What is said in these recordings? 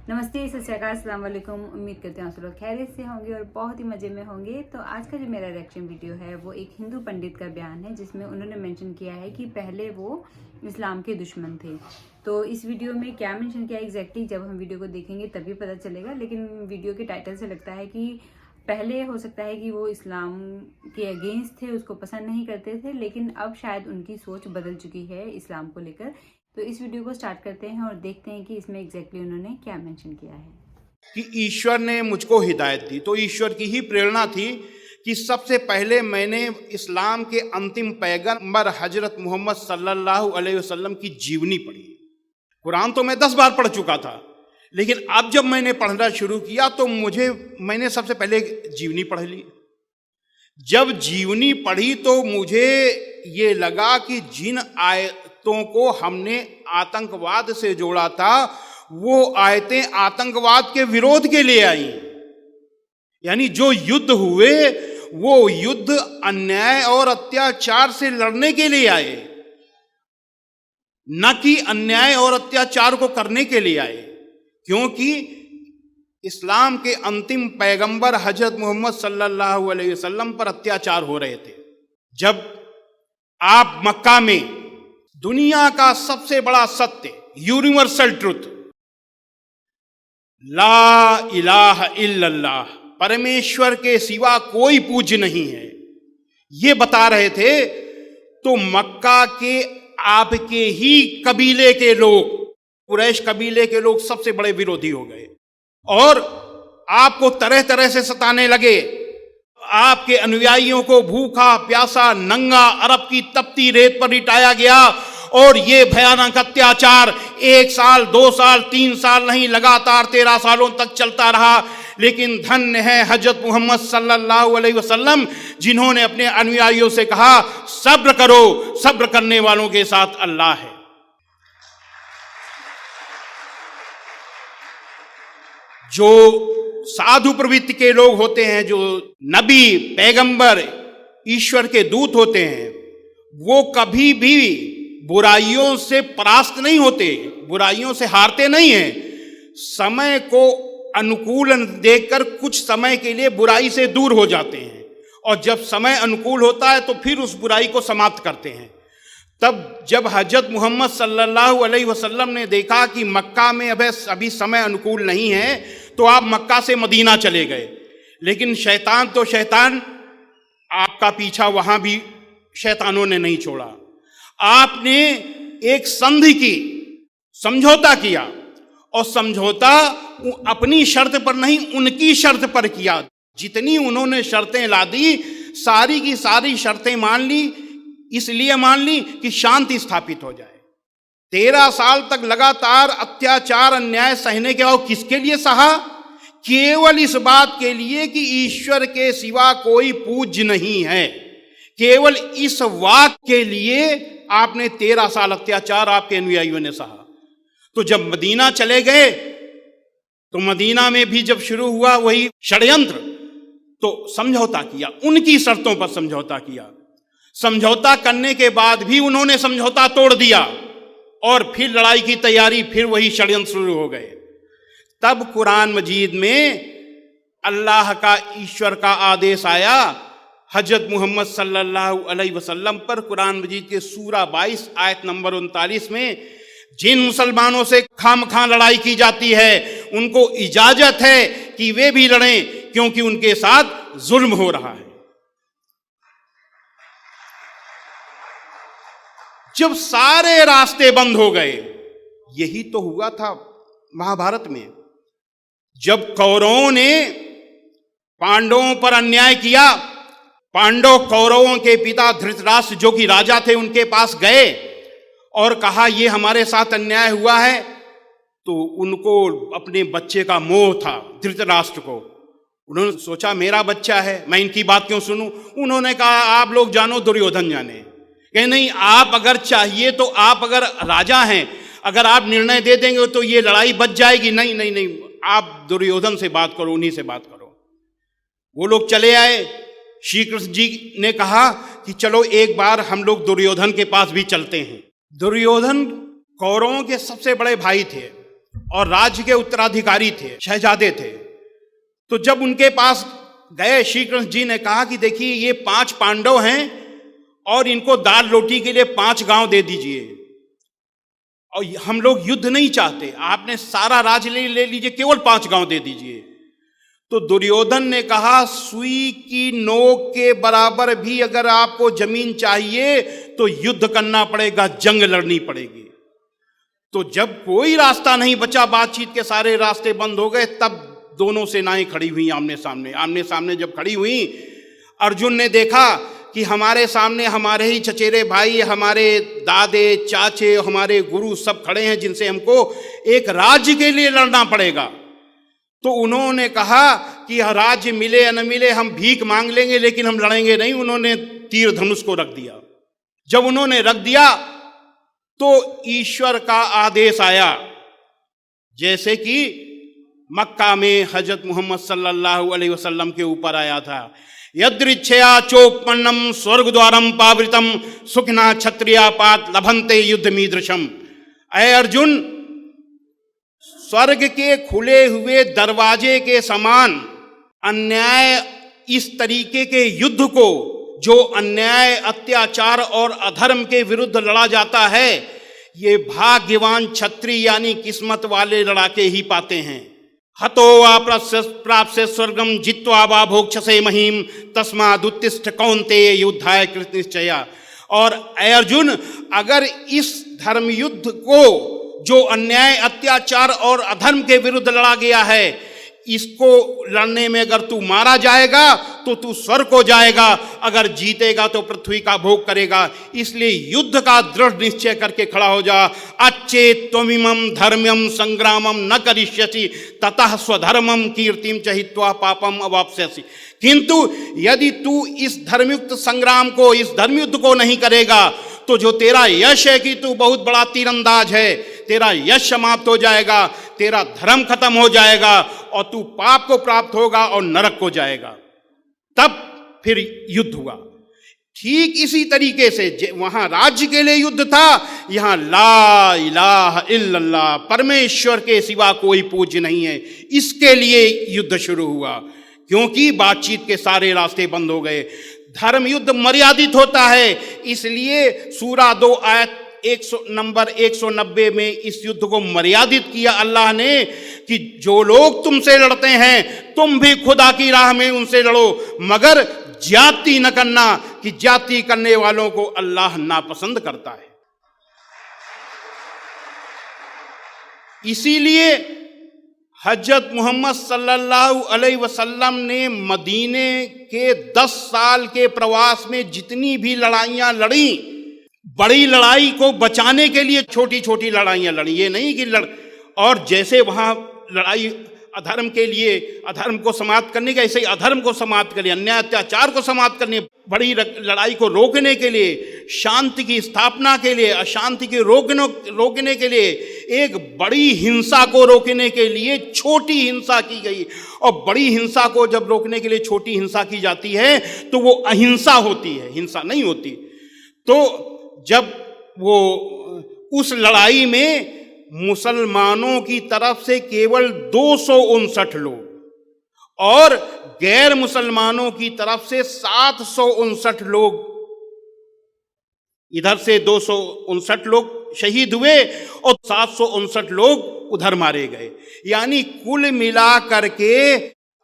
नमस्ते, सत श्री अकाल, अस्सलाम वालेकुम। उम्मीद करते हैं आप सब लोग खैरियत से होंगे और बहुत ही मज़े में होंगे। तो आज का जो मेरा रिएक्शन वीडियो है वो एक हिंदू पंडित का बयान है जिसमें उन्होंने मेंशन किया है कि पहले वो इस्लाम के दुश्मन थे। तो इस वीडियो में क्या मेंशन किया एग्जैक्टली जब हम वीडियो को देखेंगे तभी पता चलेगा, लेकिन वीडियो के टाइटल से लगता है कि पहले हो सकता है कि वो इस्लाम के अगेंस्ट थे, उसको पसंद नहीं करते थे, लेकिन अब शायद उनकी सोच बदल चुकी है इस्लाम को लेकर। तो इस वीडियो को स्टार्ट करते हैं और देखते हैं कि इसमें एग्जैक्टली उन्होंने क्या मेंशन किया है। कि ईश्वर ने मुझको हिदायत दी, तो ईश्वर की ही प्रेरणा थी कि सबसे पहले मैंने इस्लाम के अंतिम पैगंबर हजरत मोहम्मद सल्लल्लाहु अलैहि वसल्लम की जीवनी पढ़ी। कुरान तो मैं 10 बार पढ़ चुका था, लेकिन अब जब मैंने पढ़ना शुरू किया तो मैंने सबसे पहले जीवनी पढ़ ली। जब जीवनी पढ़ी तो मुझे ये लगा कि जिन आयतों को हमने आतंकवाद से जोड़ा था वो आयतें आतंकवाद के विरोध के लिए आई। यानी जो युद्ध हुए वो युद्ध अन्याय और अत्याचार से लड़ने के लिए आए, न कि अन्याय और अत्याचार को करने के लिए आए। क्योंकि इस्लाम के अंतिम पैगंबर हजरत मोहम्मद सल्लल्लाहु अलैहि वसल्लम पर अत्याचार हो रहे थे। जब आप मक्का में दुनिया का सबसे बड़ा सत्य, यूनिवर्सल ट्रुथ, ला इलाहा इल्लल्लाह, परमेश्वर के सिवा कोई पूज्य नहीं है, ये बता रहे थे, तो मक्का के आपके ही कबीले के लोग, कुरैश कबीले के लोग सबसे बड़े विरोधी हो गए और आपको तरह तरह से सताने लगे। आपके अनुयायियों को भूखा प्यासा नंगा अरब की तपती रेत पर लिटाया गया और ये भयानक अत्याचार 1 साल 2 साल 3 साल नहीं, लगातार 13 सालों तक चलता रहा। लेकिन धन्य है हजरत मोहम्मद सल्लल्लाहु अलैहि वसल्लम, जिन्होंने अपने अनुयायियों से कहा सब्र करो, सब्र करने वालों के साथ अल्लाह है। जो साधु प्रवृत्ति के लोग होते हैं, जो नबी पैगंबर ईश्वर के दूत होते हैं, वो कभी भी बुराइयों से परास्त नहीं होते, बुराइयों से हारते नहीं हैं। समय को अनुकूल देखकर कुछ समय के लिए बुराई से दूर हो जाते हैं और जब समय अनुकूल होता है तो फिर उस बुराई को समाप्त करते हैं। तब जब हजरत मोहम्मद सल्लल्लाहु अलैहि वसल्लम ने देखा कि मक्का में अभी समय अनुकूल नहीं है, तो आप मक्का से मदीना चले गए। लेकिन शैतान तो शैतान, आपका पीछा वहां भी शैतानों ने नहीं छोड़ा। आपने एक संधि की, समझौता किया, और समझौता अपनी शर्त पर नहीं उनकी शर्त पर किया। जितनी उन्होंने शर्तें ला दी सारी की सारी शर्तें मान ली, इसलिए मान ली कि शांति स्थापित हो जाए। 13 साल तक लगातार अत्याचार अन्याय सहने के बाद किसके लिए सहा? केवल इस बात के लिए कि ईश्वर के सिवा कोई पूज्य नहीं है। केवल इस वाक के लिए आपने 13 साल अत्याचार आपके अनुयायियों ने सहा। तो जब मदीना चले गए तो मदीना में भी जब शुरू हुआ वही षड्यंत्र, तो समझौता किया, उनकी शर्तों पर समझौता किया। समझौता करने के बाद भी उन्होंने समझौता तोड़ दिया और फिर लड़ाई की तैयारी, फिर वही षड्यंत्र शुरू हो गए। तब कुरान मजीद में अल्लाह का, ईश्वर का आदेश आया हजरत मोहम्मद सल्लल्लाहु अलैहि वसल्लम पर। कुरान मजीद के सूरा 22 आयत नंबर 39 में जिन मुसलमानों से खामखा लड़ाई की जाती है उनको इजाजत है कि वे भी लड़ें, क्योंकि उनके साथ जुल्म हो रहा है। जब सारे रास्ते बंद हो गए, यही तो हुआ था महाभारत में, जब कौरवों ने पांडवों पर अन्याय किया। पांडव कौरवों के पिता धृतराष्ट्र जो कि राजा थे उनके पास गए और कहा ये हमारे साथ अन्याय हुआ है। तो उनको अपने बच्चे का मोह था, धृतराष्ट्र को। उन्होंने सोचा मेरा बच्चा है, मैं इनकी बात क्यों सुनूं। उन्होंने कहा आप लोग जानो, दुर्योधन जाने। कहे नहीं, आप अगर चाहिए तो, आप अगर राजा हैं, अगर आप निर्णय दे देंगे तो ये लड़ाई बच जाएगी। नहीं नहीं नहीं, आप दुर्योधन से बात करो, उन्हीं से बात करो। वो लोग चले आए। श्री कृष्ण जी ने कहा कि चलो एक बार हम लोग दुर्योधन के पास भी चलते हैं। दुर्योधन कौरवों के सबसे बड़े भाई थे और राज्य के उत्तराधिकारी थे, शहजादे थे। तो जब उनके पास गए, श्री कृष्ण जी ने कहा कि देखिए ये 5 पांडव हैं और इनको दाल रोटी के लिए 5 गांव दे दीजिए, और हम लोग युद्ध नहीं चाहते, आपने सारा राज्य ले लीजिए, केवल 5 गांव दे दीजिए। तो दुर्योधन ने कहा सुई की नोक के बराबर भी अगर आपको जमीन चाहिए तो युद्ध करना पड़ेगा, जंग लड़नी पड़ेगी। तो जब कोई रास्ता नहीं बचा, बातचीत के सारे रास्ते बंद हो गए, तब दोनों सेनाएं खड़ी हुई आमने सामने जब खड़ी हुई, अर्जुन ने देखा कि हमारे सामने हमारे ही चचेरे भाई, हमारे दादे चाचे, हमारे गुरु सब खड़े हैं जिनसे हमको एक राज्य के लिए लड़ना पड़ेगा। तो उन्होंने कहा कि राज्य मिले या न मिले हम भीख मांग लेंगे, लेकिन हम लड़ेंगे नहीं। उन्होंने तीर धनुष को रख दिया। जब उन्होंने रख दिया तो ईश्वर का आदेश आया, जैसे कि मक्का में हजरत मोहम्मद सल्लल्लाहु अलैहि वसल्लम के ऊपर आया था, यदृच्छया चोपन्नम स्वर्ग द्वारम पावृतम सुखना क्षत्रिया पात लभंते युद्ध मीदृशम। अय अर्जुन, स्वर्ग के खुले हुए दरवाजे के समान अन्याय, इस तरीके के युद्ध को जो अन्याय, अत्याचार और अधर्म के विरुद्ध लड़ा जाता है, ये भाग्यवान क्षत्रिय यानी किस्मत वाले लड़ाके ही पाते हैं। हतो वा प्राप्स्य स्वर्गम जित्वा वा भोक्षसे महीम तस्मादुत्तिष्ठ कौन्तेय युद्धाय कृत निश्चया। और ऐ अर्जुन, अगर इस धर्म युद्ध को जो अन्याय, अत्याचार और अधर्म के विरुद्ध लड़ा गया है, इसको लड़ने में अगर तू मारा जाएगा तो तू स्वर्ग को जाएगा, अगर जीतेगा तो पृथ्वी का भोग करेगा। इसलिए युद्ध का दृढ़ निश्चय करके खड़ा हो जा। अच्छेत त्वमिमं धर्म्यम संग्रामम न करिष्यसि ततः स्वधर्मम कीर्तिम च हित्वा पापम अवाप्स्यसि। किंतु यदि तू इस धर्मयुक्त संग्राम को, इस धर्मयुद्ध को नहीं करेगा, तो जो तेरा यश है कि तू बहुत बड़ा तीरंदाज है, तेरा यश समाप्त हो जाएगा, तेरा धर्म खत्म हो जाएगा और तू पाप को प्राप्त होगा और नरक को जाएगा। तब फिर युद्ध हुआ। ठीक इसी तरीके से वहां राज्य के लिए युद्ध था, यहां ला इलाहा इल्लल्लाह, परमेश्वर के सिवा कोई पूज्य नहीं है, इसके लिए युद्ध शुरू हुआ। क्योंकि बातचीत के सारे रास्ते बंद हो गए। धर्म युद्ध मर्यादित होता है, इसलिए सूरा 2 आयत नंबर 190 में इस युद्ध को मर्यादित किया अल्लाह ने कि जो लोग तुमसे लड़ते हैं तुम भी खुदा की राह में उनसे लड़ो, मगर ज्यादती न करना, कि ज्यादती करने वालों को अल्लाह नापसंद करता है। इसीलिए हजरत मोहम्मद सल्लल्लाहु अलैहि वसल्लम ने मदीने के 10 साल के प्रवास में जितनी भी लड़ाइयां लड़ी, बड़ी लड़ाई को बचाने के लिए छोटी छोटी लड़ाइयां लड़ी। ये नहीं कि और जैसे वहां लड़ाई अधर्म के लिए, अधर्म को समाप्त करने का, ऐसे ही अधर्म को समाप्त करने, अन्याय अत्याचार को समाप्त करने, बड़ी लड़ाई को रोकने के लिए, शांति की स्थापना के लिए, अशांति के रोकने के लिए, एक बड़ी हिंसा को रोकने के लिए छोटी हिंसा की गई। और बड़ी हिंसा को जब रोकने के लिए छोटी हिंसा की जाती है तो वो अहिंसा होती है, हिंसा नहीं होती। तो जब वो उस लड़ाई में मुसलमानों की तरफ से केवल 259 लोग और गैर मुसलमानों की तरफ से 759 लोग, इधर से 259 लोग शहीद हुए और 759 लोग उधर मारे गए। यानी कुल मिला करके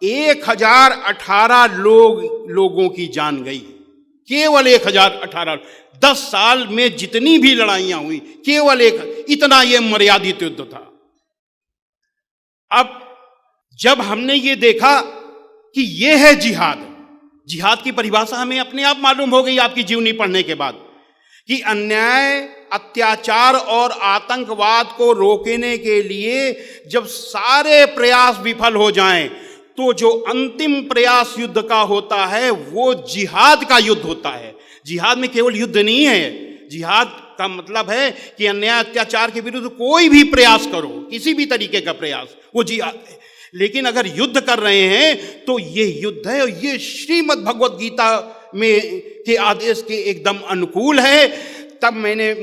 1018 लोगों की जान गई, केवल 1018। 10 साल में जितनी भी लड़ाइयां हुई, केवल इतना ये मर्यादित युद्ध था। अब जब हमने ये देखा कि ये है जिहाद, जिहाद की परिभाषा हमें अपने आप मालूम हो गई आपकी जीवनी पढ़ने के बाद, कि अन्याय, अत्याचार और आतंकवाद को रोकने के लिए जब सारे प्रयास विफल हो जाएं, तो जो अंतिम प्रयास युद्ध का होता है वो जिहाद का युद्ध होता है। जिहाद में केवल युद्ध नहीं है, जिहाद का मतलब है कि अन्याय अत्याचार के विरुद्ध कोई भी प्रयास करो, किसी भी तरीके का प्रयास, वो जिहाद है। लेकिन अगर युद्ध कर रहे हैं तो ये युद्ध है, और ये श्रीमद् भगवत गीता में के आदेश के एकदम अनुकूल है। तब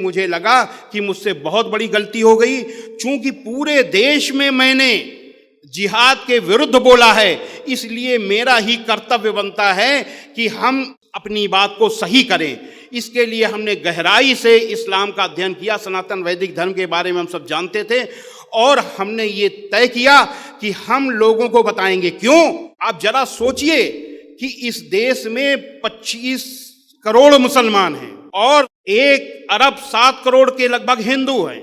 मुझे लगा कि मुझसे बहुत बड़ी गलती हो गई। चूंकि पूरे देश में मैंने जिहाद के विरुद्ध बोला है, इसलिए मेरा ही कर्तव्य बनता है कि हम अपनी बात को सही करें। इसके लिए हमने गहराई से इस्लाम का अध्ययन किया, सनातन वैदिक धर्म के बारे में हम सब जानते थे, और हमने ये तय किया कि हम लोगों को बताएंगे। क्यों? आप जरा सोचिए कि इस देश में 25 करोड़ मुसलमान हैं और 1 अरब 7 करोड़ के लगभग हिंदू हैं।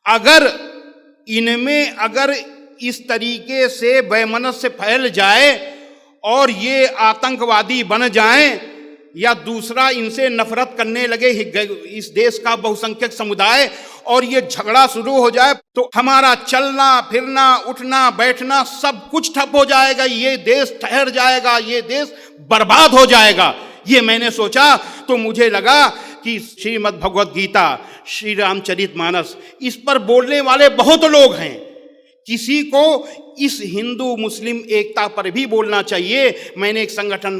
अगर अगर इस तरीके से वैमनस्य फैल जाए और ये आतंकवादी बन जाएं, या दूसरा इनसे नफरत करने लगे इस देश का बहुसंख्यक समुदाय, और ये झगड़ा शुरू हो जाए, तो हमारा चलना फिरना उठना बैठना सब कुछ ठप हो जाएगा। ये देश ठहर जाएगा, ये देश बर्बाद हो जाएगा। ये मैंने सोचा तो मुझे लगा कि श्रीमद् भगवत गीता, श्री रामचरितमानस, इस पर बोलने वाले बहुत लोग हैं। किसी को इस हिंदू मुस्लिम एकता पर भी बोलना चाहिए। मैंने एक संगठन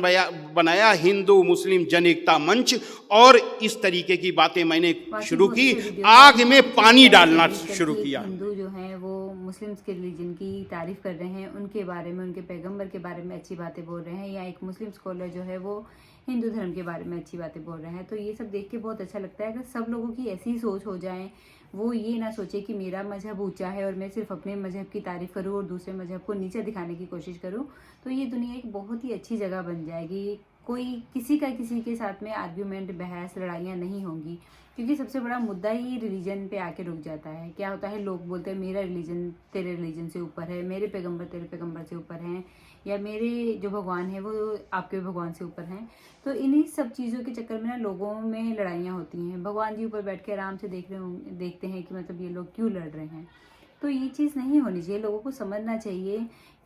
बनाया, हिंदू मुस्लिम जन एकता मंच, और इस तरीके की बातें मैंने शुरू की, आग में पानी डालना शुरू किया। हिंदू जो हैं वो मुस्लिम्स के रिलीजन की तारीफ कर रहे हैं, उनके बारे में, उनके पैगंबर के बारे में अच्छी बातें बोल रहे हैं, या एक मुस्लिम स्कॉलर जो है वो हिंदू धर्म के बारे में अच्छी बातें बोल रहे हैं। तो ये सब देख के बहुत अच्छा लगता है। अगर सब लोगों की ऐसी सोच हो जाए, वो ये ना सोचे कि मेरा मजहब ऊंचा है और मैं सिर्फ अपने मजहब की तारीफ करूं और दूसरे मजहब को नीचे दिखाने की कोशिश करूं, तो ये दुनिया एक बहुत ही अच्छी जगह बन जाएगी। कोई किसी के साथ में आर्ग्यूमेंट, बहस, लड़ाइयाँ नहीं होंगी, क्योंकि सबसे बड़ा मुद्दा ही रिलीजन पे आके रुक जाता है। क्या होता है, लोग बोलते हैं मेरा रिलीजन तेरे रिलीजन से ऊपर है, मेरे पैगंबर तेरे पैगंबर से ऊपर हैं, या मेरे जो भगवान है वो आपके भगवान से ऊपर हैं। तो इन्हीं सब चीज़ों के चक्कर में ना लोगों में लड़ाइयाँ होती हैं। भगवान जी ऊपर बैठ के आराम से देखते हैं कि मतलब ये लोग क्यों लड़ रहे हैं। तो ये चीज़ नहीं होनी चाहिए। लोगों को समझना चाहिए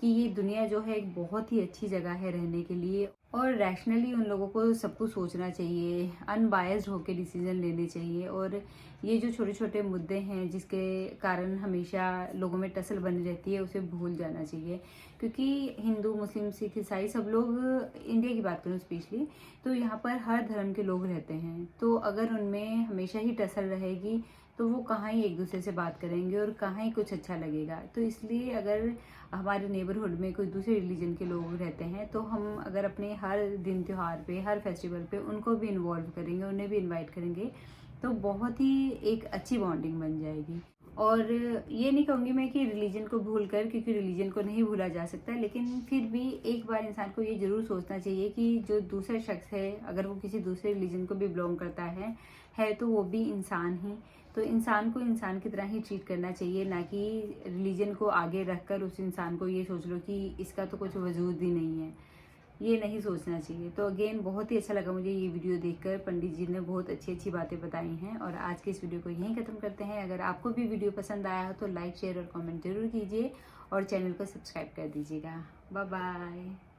कि ये दुनिया जो है एक बहुत ही अच्छी जगह है रहने के लिए, और रैशनली उन लोगों को सब कुछ सोचना चाहिए, अनबायस्ड होकर डिसीजन लेने चाहिए। और ये जो छोटे छोटे मुद्दे हैं जिसके कारण हमेशा लोगों में टसल बनी रहती है, उसे भूल जाना चाहिए। क्योंकि हिंदू, मुस्लिम, सिख, ईसाई सब लोग, इंडिया की बात करूँ स्पेशली, तो यहाँ पर हर धर्म के लोग रहते हैं। तो अगर उनमें हमेशा ही टसल रहेगी तो वो कहाँ ही एक दूसरे से बात करेंगे और कहाँ ही कुछ अच्छा लगेगा। तो इसलिए अगर हमारे नेबरहुड में कोई दूसरे रिलीजन के लोग रहते हैं, तो हम अगर अपने हर दिन त्योहार पे, हर फेस्टिवल पे उनको भी इन्वॉल्व करेंगे, उन्हें भी इनवाइट करेंगे, तो बहुत ही एक अच्छी बॉन्डिंग बन जाएगी। और ये नहीं कहूँगी मैं कि रिलीजन को भूल कर, क्योंकि रिलीजन को नहीं भूला जा सकता, लेकिन फिर भी एक बार इंसान को ये ज़रूर सोचना चाहिए कि जो दूसरा शख्स है, अगर वो किसी दूसरे रिलीजन को भी बिलोंग करता है तो वो भी इंसान ही। तो इंसान को इंसान की तरह ही ट्रीट करना चाहिए, ना कि रिलीजन को आगे रखकर उस इंसान को ये सोच लो कि इसका तो कुछ वजूद ही नहीं है। ये नहीं सोचना चाहिए। तो अगेन बहुत ही अच्छा लगा मुझे ये वीडियो देखकर। पंडित जी ने बहुत अच्छी अच्छी बातें बताई हैं, और आज के इस वीडियो को यहीं ख़त्म करते हैं। अगर आपको भी वीडियो पसंद आया हो तो लाइक, शेयर और कमेंट जरूर कीजिए, और चैनल को सब्सक्राइब कर दीजिएगा। Bye bye.